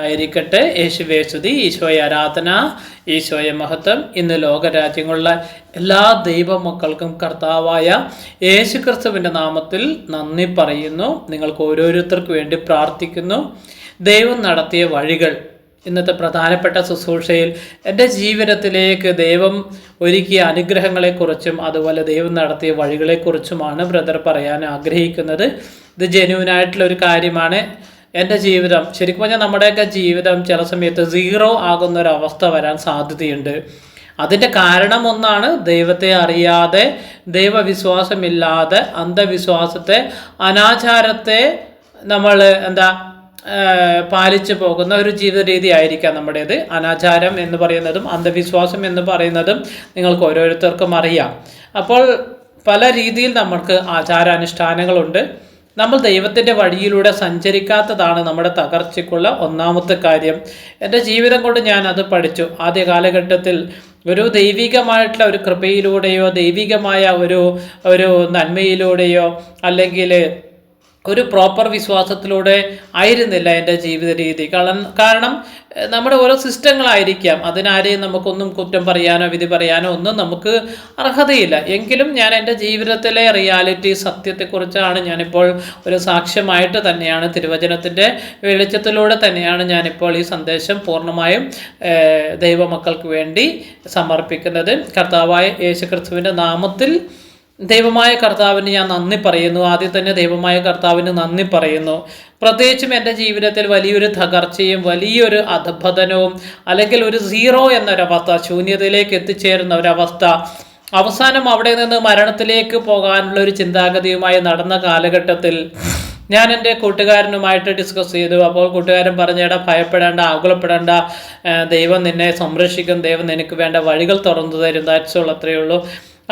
ആയിരിക്കട്ടെ. യേശുവേ സ്തുതി, ഈശോയെ ആരാധന, ഈശോയെ മഹത്വം. ഇന്ന് ലോകരാജ്യങ്ങളിലെ എല്ലാ ദൈവമക്കൾക്കും കർത്താവായ യേശുക്രിസ്തുവിൻ്റെ നാമത്തിൽ നന്ദി പറയുന്നു. നിങ്ങൾക്ക് ഓരോരുത്തർക്ക് വേണ്ടി പ്രാർത്ഥിക്കുന്നു. ദൈവം നടത്തിയ വഴികൾ ഇന്നത്തെ പ്രധാനപ്പെട്ട ശുശ്രൂഷയിൽ എൻ്റെ ജീവിതത്തിലേക്ക് ദൈവം ഒരുക്കിയ അനുഗ്രഹങ്ങളെക്കുറിച്ചും അതുപോലെ ദൈവം നടത്തിയ വഴികളെക്കുറിച്ചുമാണ് ബ്രദർ പറയാൻ ആഗ്രഹിക്കുന്നത്. ഇത് ജെന്യൂനായിട്ടുള്ള ഒരു കാര്യമാണ്. എൻ്റെ ജീവിതം ശരിക്കും പറഞ്ഞാൽ നമ്മുടെയൊക്കെ ജീവിതം ചില സമയത്ത് സീറോ ആകുന്നൊരവസ്ഥ വരാൻ സാധ്യതയുണ്ട്. അതിൻ്റെ കാരണം ഒന്നാണ് ദൈവത്തെ അറിയാതെ, ദൈവവിശ്വാസമില്ലാതെ, അന്ധവിശ്വാസത്തെ, അനാചാരത്തെ നമ്മൾ പാലിച്ചു പോകുന്ന ഒരു ജീവിത രീതി ആയിരിക്കാം നമ്മുടേത്. അനാചാരം എന്ന് പറയുന്നതും അന്ധവിശ്വാസം എന്ന് പറയുന്നതും നിങ്ങൾക്ക് ഓരോരുത്തർക്കും അറിയാം. അപ്പോൾ പല രീതിയിൽ നമുക്ക് ആചാരാനുഷ്ഠാനങ്ങളുണ്ട്. നമ്മൾ ദൈവത്തിൻ്റെ വഴിയിലൂടെ സഞ്ചരിക്കാത്തതാണ് നമ്മുടെ തകർച്ചയ്ക്കുള്ള ഒന്നാമത്തെ കാര്യം. എൻ്റെ ജീവിതം കൊണ്ട് ഞാൻ അത് പഠിച്ചു. ആദ്യ കാലഘട്ടത്തിൽ ഒരു ദൈവികമായിട്ടുള്ള ഒരു കൃപയിലൂടെയോ ദൈവികമായ ഒരു നന്മയിലൂടെയോ അല്ലെങ്കിൽ ഒരു പ്രോപ്പർ വിശ്വാസത്തിലൂടെ ആയിരുന്നില്ല എൻ്റെ ജീവിത രീതി. കാരണം നമ്മുടെ ഓരോ സിസ്റ്റങ്ങളായിരിക്കാം. അതിനാരെയും നമുക്കൊന്നും കുറ്റം പറയാനോ വിധി പറയാനോ ഒന്നും നമുക്ക് അർഹതയില്ല. എങ്കിലും ഞാൻ എൻ്റെ ജീവിതത്തിലെ റിയാലിറ്റി സത്യത്തെക്കുറിച്ചാണ് ഞാനിപ്പോൾ ഒരു സാക്ഷ്യമായിട്ട് തന്നെയാണ്, തിരുവചനത്തിൻ്റെ വെളിച്ചത്തിലൂടെ തന്നെയാണ് ഞാനിപ്പോൾ ഈ സന്ദേശം പൂർണ്ണമായും ദൈവമക്കൾക്ക് വേണ്ടി സമർപ്പിക്കുന്നത്. കർത്താവായ യേശുക്രിസ്തുവിൻ്റെ നാമത്തിൽ ദൈവമായ കർത്താവിന് ഞാൻ നന്ദി പറയുന്നു. ആദ്യം തന്നെ ദൈവമായ കർത്താവിന് നന്ദി പറയുന്നു. പ്രത്യേകിച്ചും എൻ്റെ ജീവിതത്തിൽ വലിയൊരു തകർച്ചയും വലിയൊരു അധപതനവും അല്ലെങ്കിൽ ഒരു സീറോ എന്നൊരവസ്ഥ, ശൂന്യതയിലേക്ക് എത്തിച്ചേരുന്ന ഒരവസ്ഥ, അവസാനം അവിടെ നിന്ന് മരണത്തിലേക്ക് പോകാനുള്ള ഒരു ചിന്താഗതിയുമായി നടന്ന കാലഘട്ടത്തിൽ ഞാൻ എൻ്റെ കൂട്ടുകാരനുമായിട്ട് ഡിസ്കസ് ചെയ്തു. അപ്പോൾ കൂട്ടുകാരൻ പറഞ്ഞേടാ, ഭയപ്പെടേണ്ട, ആകുലപ്പെടേണ്ട, ദൈവം നിന്നെ സംരക്ഷിക്കും, ദൈവം നിനക്ക് വേണ്ട വഴികൾ തുറന്നു തരും, ദാറ്റ്സ് ഓൾ, അത്രയേ ഉള്ളൂ.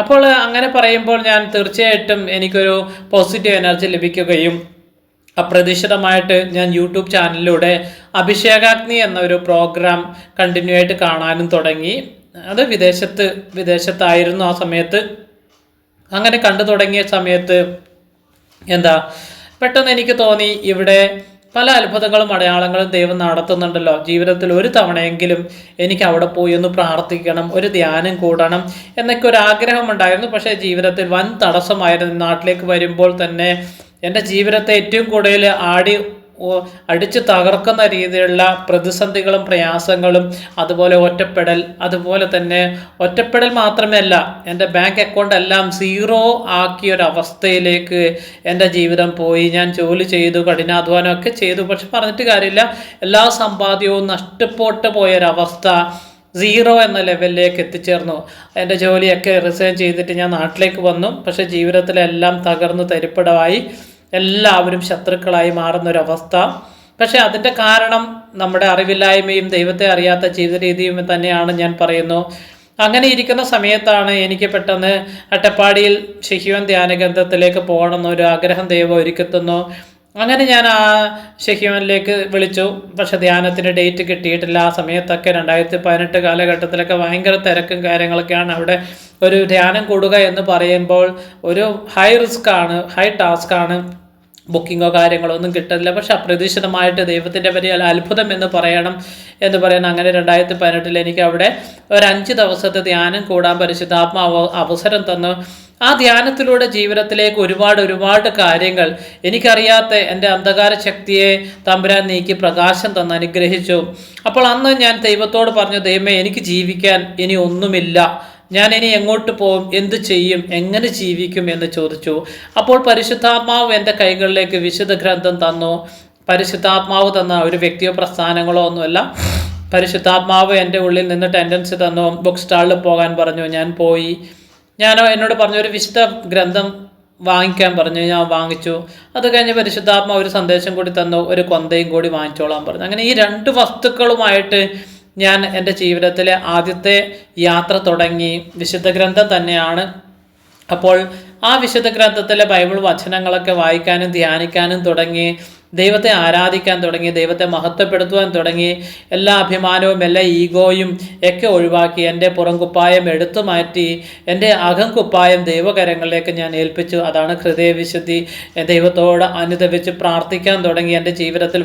അപ്പോൾ അങ്ങനെ പറയുമ്പോൾ ഞാൻ തീർച്ചയായിട്ടും എനിക്കൊരു പോസിറ്റീവ് എനർജി ലഭിക്കുകയും അപ്രതീക്ഷിതമായിട്ട് ഞാൻ യൂട്യൂബ് ചാനലിലൂടെ അഭിഷേകാഗ്നി എന്നൊരു പ്രോഗ്രാം കണ്ടിന്യൂ ആയിട്ട് കാണാനും തുടങ്ങി. അത് വിദേശത്തായിരുന്നു ആ സമയത്ത്. അങ്ങനെ കണ്ടു തുടങ്ങിയ സമയത്ത് പെട്ടെന്ന് എനിക്ക് തോന്നി, ഇവിടെ പല അത്ഭുതങ്ങളും അടയാളങ്ങളും ദൈവം നടത്തുന്നുണ്ടല്ലോ, ജീവിതത്തിൽ ഒരു തവണയെങ്കിലും എനിക്ക് അവിടെ പോയി ഒന്ന് പ്രാർത്ഥിക്കണം, ഒരു ധ്യാനം കൂടണം എന്നൊക്കെ ഒരു ആഗ്രഹമുണ്ടായിരുന്നു. പക്ഷേ ജീവിതത്തിൽ വൻ തടസ്സമായിരുന്നു. നാട്ടിലേക്ക് വരുമ്പോൾ തന്നെ എൻ്റെ ജീവിതത്തെ ഏറ്റവും കൂടുതൽ അടിച്ചു തകർക്കുന്ന രീതിയിലുള്ള പ്രതിസന്ധികളും പ്രയാസങ്ങളും, അതുപോലെ ഒറ്റപ്പെടൽ, അതുപോലെ തന്നെ ഒറ്റപ്പെടൽ മാത്രമല്ല, എൻ്റെ ബാങ്ക് അക്കൗണ്ട് എല്ലാം സീറോ ആക്കിയൊരവസ്ഥയിലേക്ക് എൻ്റെ ജീവിതം പോയി. ഞാൻ ജോലി ചെയ്തു, കഠിനാധ്വാനം ഒക്കെ ചെയ്തു, പക്ഷെ പറഞ്ഞിട്ട് കാര്യമില്ല, എല്ലാ സമ്പാദ്യവും നഷ്ടപ്പെട്ടു പോയൊരവസ്ഥ, സീറോ എന്ന ലെവലിലേക്ക് എത്തിച്ചേർന്നു. എൻ്റെ ജോലിയൊക്കെ റിസൈൻ ചെയ്തിട്ട് ഞാൻ നാട്ടിലേക്ക് വന്നു. പക്ഷേ ജീവിതത്തിലെല്ലാം തകർന്നു തരിപ്പടമായി, എല്ലാവരും ശത്രുക്കളായി മാറുന്നൊരവസ്ഥ. പക്ഷേ അതിൻ്റെ കാരണം നമ്മുടെ അറിവില്ലായ്മയും ദൈവത്തെ അറിയാത്ത ജീവിത രീതിയും തന്നെയാണ് ഞാൻ പറയുന്നു. അങ്ങനെ ഇരിക്കുന്ന സമയത്താണ് എനിക്ക് പെട്ടെന്ന് അട്ടപ്പാടിയിൽ ഷെഹ്യോൻ ധ്യാനകേന്ദ്രത്തിലേക്ക് പോകണം എന്നൊരു ആഗ്രഹം ദൈവം ഒരുക്കെത്തുന്നു. അങ്ങനെ ഞാൻ ആ ഷെഹ്യോനിലേക്ക് വിളിച്ചു. പക്ഷെ ധ്യാനത്തിന് ഡേറ്റ് കിട്ടിയിട്ടില്ല. ആ സമയത്തൊക്കെ 2018 കാലഘട്ടത്തിലൊക്കെ ഭയങ്കര തിരക്കും കാര്യങ്ങളൊക്കെയാണ്. അവിടെ ഒരു ധ്യാനം കൂടുക എന്ന് പറയുമ്പോൾ ഒരു ഹൈ റിസ്ക് ആണ്, ഹൈ ടാസ്ക് ആണ്. ബുക്കിങ്ങോ കാര്യങ്ങളോ ഒന്നും കിട്ടില്ല. പക്ഷെ അപ്രതീക്ഷിതമായിട്ട് ദൈവത്തിൻ്റെ വലിയ അത്ഭുതം എന്ന് പറയണം. അങ്ങനെ 2018 എനിക്ക് അവിടെ ഒരു 5 ദിവസത്തെ ധ്യാനം കൂടാൻ പരിശുദ്ധാത്മാവ് അവസരം തന്നു. ആ ധ്യാനത്തിലൂടെ ജീവിതത്തിലേക്ക് ഒരുപാട് കാര്യങ്ങൾ, എനിക്കറിയാത്ത എൻ്റെ അന്ധകാര ശക്തിയെ തമ്പുരാൻ നീക്കി പ്രകാശം തന്ന് അനുഗ്രഹിച്ചു. അപ്പോൾ അന്ന് ഞാൻ ദൈവത്തോട് പറഞ്ഞു, ദൈവമേ, എനിക്ക് ജീവിക്കാൻ ഇനി ഒന്നുമില്ല, ഞാൻ ഇനി എങ്ങോട്ട് പോകും, എന്ത് ചെയ്യും, എങ്ങനെ ജീവിക്കും എന്ന് ചോദിച്ചു. അപ്പോൾ പരിശുദ്ധാത്മാവ് എൻ്റെ കൈകളിലേക്ക് വിശുദ്ധ ഗ്രന്ഥം തന്നു. പരിശുദ്ധാത്മാവ് തന്ന ഒരു വ്യക്തിയോ പ്രസ്ഥാനങ്ങളോ ഒന്നുമല്ല. പരിശുദ്ധാത്മാവ് എൻ്റെ ഉള്ളിൽ നിന്ന് ടെൻഡൻസി തന്നു. ബുക്ക് സ്റ്റാളിൽ പോകാൻ പറഞ്ഞു. ഞാൻ പോയി. എന്നോട് പറഞ്ഞു ഒരു വിശുദ്ധ ഗ്രന്ഥം വാങ്ങിക്കാൻ പറഞ്ഞു. ഞാൻ വാങ്ങിച്ചു. അത് കഴിഞ്ഞ് പരിശുദ്ധാത്മാവ് ഒരു സന്ദേശം കൂടി തന്നു, ഒരു കൊന്തയും കൂടി വാങ്ങിച്ചോളാൻ പറഞ്ഞു. അങ്ങനെ ഈ 2 വസ്തുക്കളുമായിട്ട് ഞാൻ എൻ്റെ ജീവിതത്തിലെ ആദ്യത്തെ യാത്ര തുടങ്ങി. വിശുദ്ധ ഗ്രന്ഥം തന്നെയാണ്. അപ്പോൾ ആ വിശുദ്ധ ഗ്രന്ഥത്തിലെ ബൈബിൾ വചനങ്ങളൊക്കെ വായിക്കാനും ധ്യാനിക്കാനും തുടങ്ങി. ദൈവത്തെ ആരാധിക്കാൻ തുടങ്ങി, ദൈവത്തെ മഹത്വപ്പെടുത്തുവാൻ തുടങ്ങി. എല്ലാ അഭിമാനവും എല്ലാ ഈഗോയും ഒക്കെ ഒഴിവാക്കി എൻ്റെ പുറംകുപ്പായം എടുത്തു മാറ്റി എൻ്റെ അകംകുപ്പായം ദൈവകരങ്ങളിലേക്ക് ഞാൻ ഏൽപ്പിച്ചു. അതാണ് ഹൃദയവിശുദ്ധി. ദൈവത്തോട് അനുദപിച്ച് പ്രാർത്ഥിക്കാൻ തുടങ്ങി. എൻ്റെ ജീവിതത്തിൽ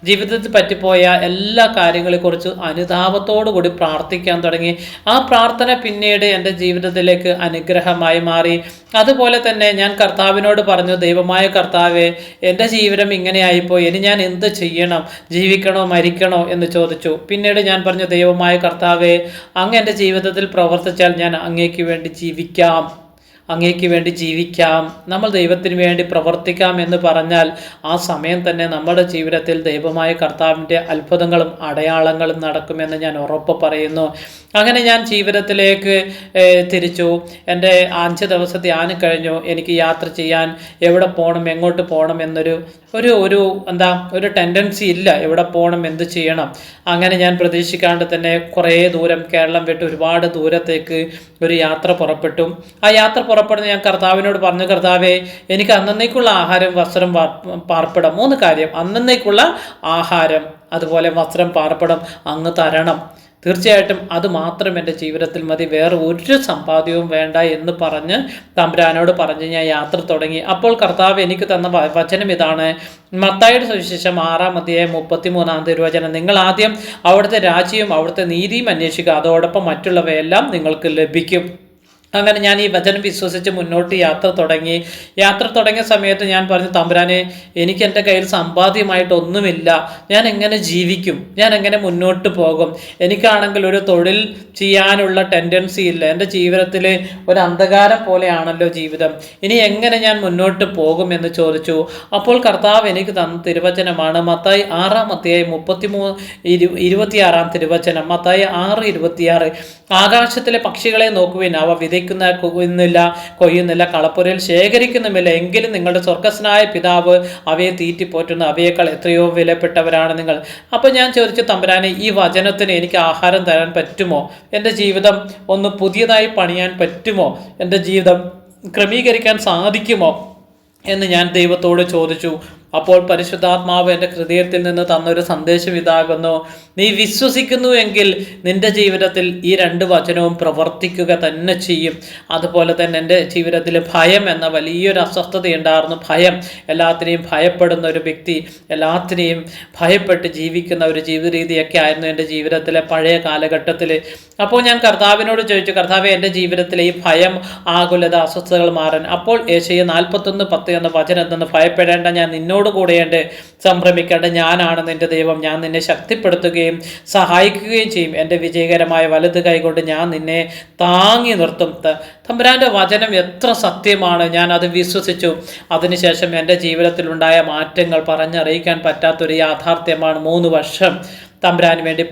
ജീവിതത്തിൽ പറ്റിപ്പോയ എല്ലാ കാര്യങ്ങളെക്കുറിച്ച് അനുതാപത്തോടു കൂടി പ്രാർത്ഥിക്കാൻ തുടങ്ങി. ആ പ്രാർത്ഥന പിന്നീട് എൻ്റെ ജീവിതത്തിലേക്ക് അനുഗ്രഹമായി മാറി. അതുപോലെ തന്നെ ഞാൻ കർത്താവിനോട് പറഞ്ഞു, ദൈവമായ കർത്താവേ, എൻ്റെ ജീവിതം ഇങ്ങനെയായിപ്പോയി, ഇനി ഞാൻ എന്ത് ചെയ്യണം? ജീവിക്കണോ മരിക്കണോ എന്ന് ചോദിച്ചു. പിന്നീട് ഞാൻ പറഞ്ഞു, ദൈവമായ കർത്താവേ, അങ്ങ് എൻ്റെ ജീവിതത്തിൽ പ്രവർത്തിച്ചാൽ ഞാൻ അങ്ങേക്ക് വേണ്ടി ജീവിക്കാം, അങ്ങേക്ക് വേണ്ടി ജീവിക്കാം, നമ്മൾ ദൈവത്തിന് വേണ്ടി പ്രവർത്തിക്കാം എന്ന് പറഞ്ഞാൽ ആ സമയം തന്നെ നമ്മുടെ ജീവിതത്തിൽ ദൈവമായ കർത്താവിൻ്റെ അത്ഭുതങ്ങളും അടയാളങ്ങളും നടക്കുമെന്ന് ഞാൻ ഉറപ്പ് പറയുന്നു. അങ്ങനെ ഞാൻ ജീവിതത്തിലേക്ക് തിരിച്ചു. എൻ്റെ 5 ദിവസത്തെ ധ്യാനം കഴിഞ്ഞു. എനിക്ക് യാത്ര ചെയ്യാൻ എവിടെ പോകണം, എങ്ങോട്ട് പോകണം എന്നൊരു ഒരു ടെൻഡൻസി ഇല്ല. എവിടെ പോകണം, എന്ത് ചെയ്യണം. അങ്ങനെ ഞാൻ പ്രതീക്ഷിക്കാണ്ട് തന്നെ കുറേ ദൂരം കേരളം വിട്ട് ഒരുപാട് ദൂരത്തേക്ക് ഒരു യാത്ര പുറപ്പെട്ടു. ആ യാത്ര പുറപ്പെടുന്ന ഞാൻ കർത്താവിനോട് പറഞ്ഞു, കർത്താവേ, എനിക്ക് അന്നേക്കുള്ള ആഹാരം, വസ്ത്രം, പാർപ്പിടം, 3 കാര്യം. അന്നേക്കുള്ള ആഹാരം, അതുപോലെ വസ്ത്രം, പാർപ്പിടം അങ്ങ് തരണം. തീർച്ചയായിട്ടും അത് മാത്രം എൻ്റെ ജീവിതത്തിൽ മതി, വേറെ ഒരു സമ്പാദ്യവും വേണ്ട എന്ന് പറഞ്ഞ് തമ്പുരാനോട് പറഞ്ഞ് ഞാൻ യാത്ര തുടങ്ങി. അപ്പോൾ കർത്താവ് എനിക്ക് തന്ന വചനം ഇതാണ്. മത്തായിയുടെ സുവിശേഷം 6-ാം അധ്യായം 33-ാം തിരുവചനം. നിങ്ങൾ ആദ്യം അവിടുത്തെ രാജ്യവും അവിടുത്തെ നീതിയും അന്വേഷിക്കുക, അതോടൊപ്പം മറ്റുള്ളവയെല്ലാം നിങ്ങൾക്ക് ലഭിക്കും. അങ്ങനെ ഞാൻ ഈ വചനം വിശ്വസിച്ച് മുന്നോട്ട് യാത്ര തുടങ്ങിയ സമയത്ത് ഞാൻ പറഞ്ഞു, തമ്പുരാനെ, എനിക്ക് എൻ്റെ കയ്യിൽ സമ്പാദ്യമായിട്ടൊന്നുമില്ല, ഞാൻ എങ്ങനെ ജീവിക്കും, ഞാൻ എങ്ങനെ മുന്നോട്ട് പോകും? എനിക്കാണെങ്കിൽ ഒരു തൊഴിൽ ചെയ്യാനുള്ള ടെൻഡൻസി ഇല്ല. എൻ്റെ ജീവിതത്തിൽ ഒരു അന്ധകാരം പോലെയാണല്ലോ ജീവിതം. ഇനി എങ്ങനെ ഞാൻ മുന്നോട്ട് പോകുമെന്ന് ചോദിച്ചു. അപ്പോൾ കർത്താവ് എനിക്ക് തന്ന തിരുവചനമാണ് മത്തായി 6-ാം അധ്യായം 26-ാം തിരുവചനം. മത്തായി 6:26. ആകാശത്തിലെ പക്ഷികളെ നോക്കുവിൻ, അവ കൊയ്യുന്നില്ല, കളപ്പുരയിൽ ശേഖരിക്കുന്നുമില്ല, എങ്കിലും നിങ്ങളുടെ സ്വർഗസ്നായ പിതാവ് അവയെ തീറ്റിപ്പോറ്റുന്നു. അവയേക്കാൾ എത്രയോ വിലപ്പെട്ടവരാണ് നിങ്ങൾ. അപ്പോൾ ഞാൻ ചോദിച്ചു, തമ്പുരാനെ, ഈ വചനത്തിന് എനിക്ക് ആഹാരം തരാൻ പറ്റുമോ? എൻ്റെ ജീവിതം ഒന്ന് പുതിയതായി പണിയാൻ പറ്റുമോ? എൻ്റെ ജീവിതം ക്രമീകരിക്കാൻ സാധിക്കുമോ എന്ന് ഞാൻ ദൈവത്തോട് ചോദിച്ചു. അപ്പോൾ പരിശുദ്ധാത്മാവ് എൻ്റെ ഹൃദയത്തിൽ നിന്ന് തന്നൊരു സന്ദേശം ഇതാകുന്നു: നീ വിശ്വസിക്കുന്നു എങ്കിൽ നിൻ്റെ ജീവിതത്തിൽ ഈ 2 വചനവും പ്രവർത്തിക്കുക തന്നെ ചെയ്യും. അതുപോലെ തന്നെ എൻ്റെ ജീവിതത്തിൽ ഭയം എന്ന വലിയൊരു അസ്വസ്ഥതയുണ്ടായിരുന്നു. ഭയം, എല്ലാത്തിനെയും ഭയപ്പെടുന്ന ഒരു വ്യക്തി, എല്ലാത്തിനെയും ഭയപ്പെട്ട് ജീവിക്കുന്ന ഒരു ജീവിത രീതിയൊക്കെ ആയിരുന്നു എൻ്റെ ജീവിതത്തിലെ പഴയ കാലഘട്ടത്തിൽ. അപ്പോൾ ഞാൻ കർത്താവിനോട് ചോദിച്ചു, കർത്താവേ, എൻ്റെ ജീവിതത്തിലെ ഈ ഭയം, ആകുലത, അസ്വസ്ഥതകൾ മാറാൻ. അപ്പോൾ യേശയ്യ 41:10 എന്ന വചനം തന്ന്, ഭയപ്പെടേണ്ട, ഞാൻ നിന്നോട് കൂടെയുണ്ട്, സംഭ്രമിക്കേണ്ട, ഞാനാണ് നിന്റെ ദൈവം, ഞാൻ നിന്നെ ശക്തിപ്പെടുത്തുകയും സഹായിക്കുകയും ചെയ്യും, എൻ്റെ വിജയകരമായ വലത് കൈകൊണ്ട് ഞാൻ നിന്നെ താങ്ങി നിർത്തും. തമ്പുരാൻ്റെ വചനം എത്ര സത്യമാണ്! ഞാൻ അത് വിശ്വസിച്ചു. അതിനുശേഷം എൻ്റെ ജീവിതത്തിലുണ്ടായ മാറ്റങ്ങൾ പറഞ്ഞറിയിക്കാൻ പറ്റാത്തൊരു യാഥാർത്ഥ്യമാണ്. 3 വർഷം തമ്പുരാന് വേണ്ടി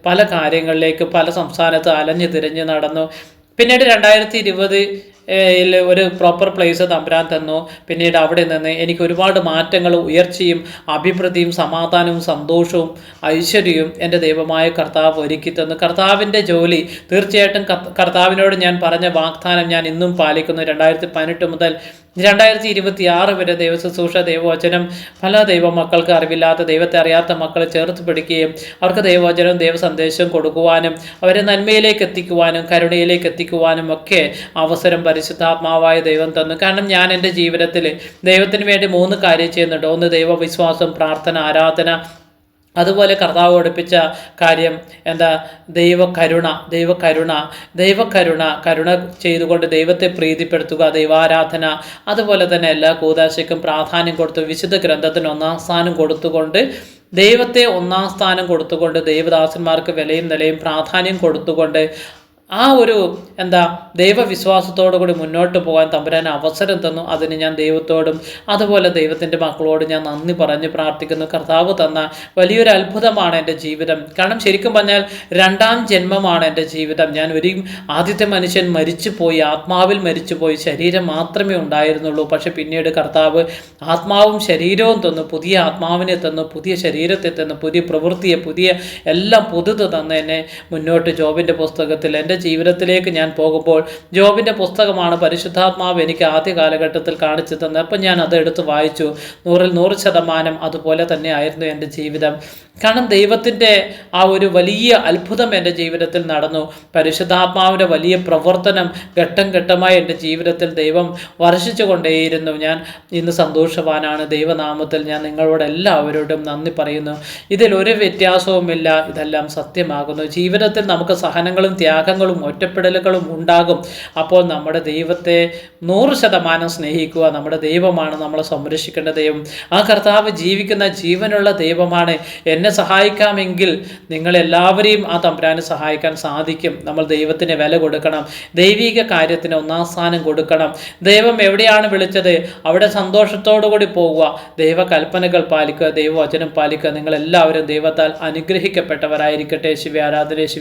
പല കാര്യങ്ങളിലേക്ക് പല സംസ്ഥാനത്ത് അലഞ്ഞു തിരിഞ്ഞ് നടന്നു. പിന്നീട് 2020 ഒരു പ്രോപ്പർ പ്ലേസ് തമ്പുരാൻ തന്നു. പിന്നീട് അവിടെ നിന്ന് എനിക്ക് ഒരുപാട് മാറ്റങ്ങളും ഉയർച്ചയും അഭിവൃദ്ധിയും സമാധാനവും സന്തോഷവും ഐശ്വര്യവും എൻ്റെ ദൈവമായ കർത്താവ് ഒരുക്കി തന്നു. കർത്താവിൻ്റെ ജോലി തീർച്ചയായിട്ടും കർത്താവിനോട് ഞാൻ പറഞ്ഞ വാഗ്ദാനം ഞാൻ ഇന്നും പാലിക്കുന്നു. 2018 മുതൽ 2026 വരെ ദൈവശുശ്രൂഷ, ദൈവവചനം പല ദൈവമക്കൾക്ക്, അറിവില്ലാത്ത ദൈവത്തെ അറിയാത്ത മക്കളെ ചേർത്ത് പിടിക്കുകയും അവർക്ക് ദൈവവചനവും ദൈവസന്ദേശവും കൊടുക്കുവാനും അവരെ നന്മയിലേക്ക് എത്തിക്കുവാനും കരുണയിലേക്ക് എത്തിക്കുവാനും ഒക്കെ അവസരം പരിശുദ്ധാത്മാവായ ദൈവം തന്നു. കാരണം ഞാൻ എൻ്റെ ജീവിതത്തിൽ ദൈവത്തിന് വേണ്ടി 3 കാര്യം ചെയ്യുന്നുണ്ട്. 1, ദൈവവിശ്വാസം, പ്രാർത്ഥന, ആരാധന. അതുപോലെ കർത്താവ് പഠിപ്പിച്ച കാര്യം കരുണ ചെയ്തുകൊണ്ട് ദൈവത്തെ പ്രീതിപ്പെടുത്തുക, ദൈവാരാധന. അതുപോലെ തന്നെ എല്ലാ കൂദാശയ്ക്കും പ്രാധാന്യം കൊടുത്തു, വിശുദ്ധ ഗ്രന്ഥത്തിന് 1-ാം സ്ഥാനം കൊടുത്തുകൊണ്ട്, ദൈവത്തെ 1-ാം സ്ഥാനം കൊടുത്തുകൊണ്ട്, ദൈവദാസന്മാർക്ക് വിലയും നിലയും പ്രാധാന്യം കൊടുത്തുകൊണ്ട് ആ ഒരു ദൈവവിശ്വാസത്തോടു കൂടി മുന്നോട്ട് പോകാൻ തമ്പുരാൻ അവസരം തന്നു. അതിന് ഞാൻ ദൈവത്തോടും അതുപോലെ ദൈവത്തിൻ്റെ മക്കളോട് ഞാൻ നന്ദി പറഞ്ഞ് പ്രാർത്ഥിക്കുന്നു. കർത്താവ് തന്ന വലിയൊരു അത്ഭുതമാണ് എൻ്റെ ജീവിതം. കാരണം ശരിക്കും പറഞ്ഞാൽ 2-ാം ജന്മമാണ് എൻ്റെ ജീവിതം. ഞാൻ ആദ്യത്തെ മനുഷ്യൻ മരിച്ചുപോയി, ആത്മാവിൽ മരിച്ചുപോയി, ശരീരം മാത്രമേ ഉണ്ടായിരുന്നുള്ളൂ. പക്ഷെ പിന്നീട് കർത്താവ് ആത്മാവും ശരീരവും തന്നു, പുതിയ ആത്മാവിനെ തന്നു, പുതിയ ശരീരത്തെ തന്നു, പുതിയ പ്രവൃത്തിയെ, പുതിയ എല്ലാം പുതുത് തന്ന് എന്നെ മുന്നോട്ട് ജോബിൻ്റെ പുസ്തകത്തിൽ എൻ്റെ ജീവിതത്തിലേക്ക് ഞാൻ പോകുമ്പോൾ ജോബിൻ്റെ പുസ്തകമാണ് പരിശുദ്ധാത്മാവ് എനിക്ക് ആദ്യ കാലഘട്ടത്തിൽ കാണിച്ചു തന്നത്. അപ്പം ഞാൻ അത് എടുത്ത് വായിച്ചു. 100% അതുപോലെ തന്നെ ആയിരുന്നു എൻ്റെ ജീവിതം. കാരണം ദൈവത്തിൻ്റെ ആ ഒരു വലിയ അത്ഭുതം എൻ്റെ ജീവിതത്തിൽ നടന്നു. പരിശുദ്ധാത്മാവിൻ്റെ വലിയ പ്രവർത്തനം ഘട്ടം ഘട്ടമായി എൻ്റെ ജീവിതത്തിൽ ദൈവം വർഷിച്ചു കൊണ്ടേയിരുന്നു. ഞാൻ ഇന്ന് സന്തോഷവാനാണ്. ദൈവനാമത്തിൽ ഞാൻ നിങ്ങളോട് എല്ലാവരോടും നന്ദി പറയുന്നു. ഇതിലൊരു വ്യത്യാസവുമില്ല. ഇതെല്ലാം സത്യമാകുന്നു. ജീവിതത്തിൽ നമുക്ക് സഹനങ്ങളും ത്യാഗങ്ങളും ഒറ്റപ്പെടലുകളും ഉണ്ടാകും. അപ്പോൾ നമ്മുടെ ദൈവത്തെ 100% സ്നേഹിക്കുക. നമ്മുടെ ദൈവമാണ് നമ്മളെ സംരക്ഷിക്കേണ്ട ദൈവം. ആ കർത്താവ് ജീവിക്കുന്ന ജീവനുള്ള ദൈവമാണ്. എന്നെ സഹായിക്കാമെങ്കിൽ നിങ്ങളെല്ലാവരെയും ആ തമ്പുരാനെ സഹായിക്കാൻ സാധിക്കും. നമ്മൾ ദൈവത്തിന് വില കൊടുക്കണം. ദൈവിക കാര്യത്തിന് ഒന്നാം സ്ഥാനം കൊടുക്കണം. ദൈവം എവിടെയാണ് വിളിച്ചത് അവിടെ സന്തോഷത്തോടു കൂടി പോവുക. ദൈവ കൽപ്പനകൾ പാലിക്കുക, ദൈവവചനം പാലിക്കുക. നിങ്ങളെല്ലാവരും ദൈവത്താൽ അനുഗ്രഹിക്കപ്പെട്ടവരായിരിക്കട്ടെ. ശിവ ആരാധന. ശിവ